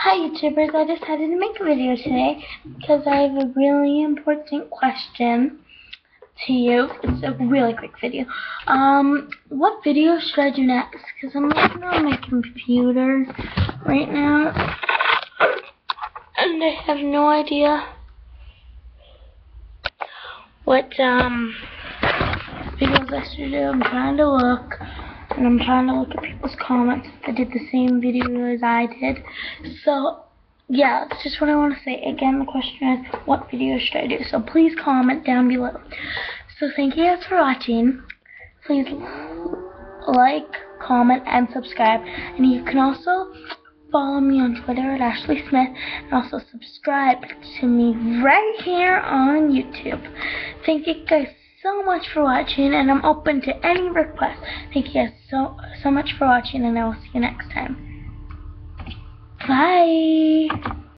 Hi YouTubers, I decided to make a video today because I have a really important question to you. It's a really quick video. What video should I do next? Because I'm looking on my computer right now and I have no idea what videos I should do. I'm trying to look. And I'm trying to look at people's comments if they did the same video as I did. So, yeah, that's just what I want to say. Again, the question is, what video should I do? So please comment down below. So thank you guys for watching. Please like, comment, and subscribe. And you can also follow me on Twitter at Ashley Smith. And also subscribe to me right here on YouTube. Thank you guys so much for watching, and I'm open to any requests. Thank you guys so much for watching, and I will see you next time. Bye.